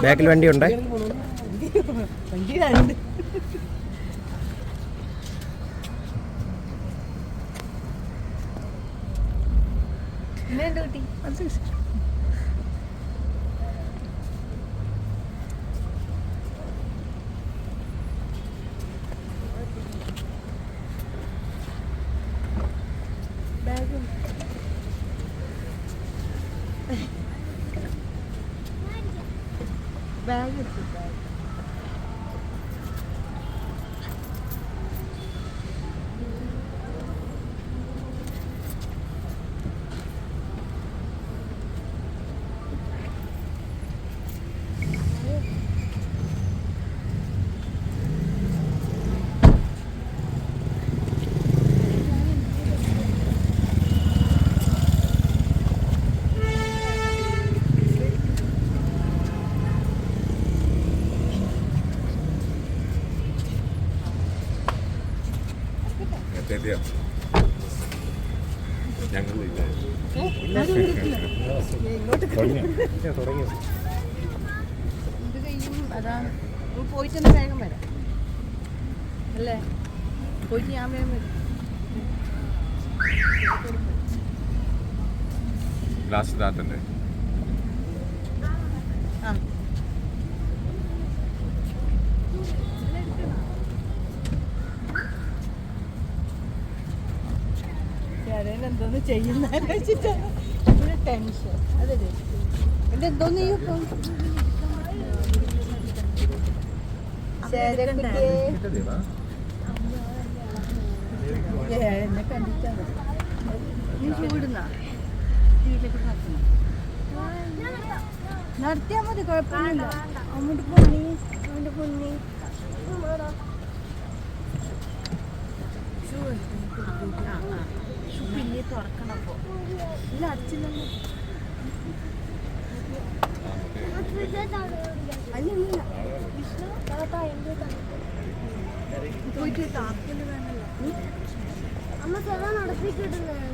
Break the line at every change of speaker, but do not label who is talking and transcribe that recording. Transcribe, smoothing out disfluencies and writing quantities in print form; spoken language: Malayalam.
ബാക്കിൽ വണ്ടി ഉണ്ട്.
ബാഗ് എടുത്തു. പോയിട്ട് വേഗം വരാം അല്ലേ? പോയിട്ട് ഞാൻ വേഗം വരും.
ഗ്ലാസ് താത്തണ്ടേ?
ആ എന്തോന്ന് ചെയ്യുന്ന ടെൻഷൻ. അതെ എന്റെ എന്തോന്ന് എന്നെ കണ്ടിട്ടാ നീ ചൂടുന്ന നടത്തിയാ മതി, കുഴപ്പമൊന്നുമില്ല. അങ്ങോട്ട് പൊന്നി അങ്ങോട്ട് പൊന്നി പിന്നെ തുറക്കണപ്പോ ഇല്ല അച്ഛനൊന്നും അല്ല പോയിട്ട് താക്കല് വേണല്ലോ. അമ്മ സെവ നടത്തിക്കിട്ടുന്നത്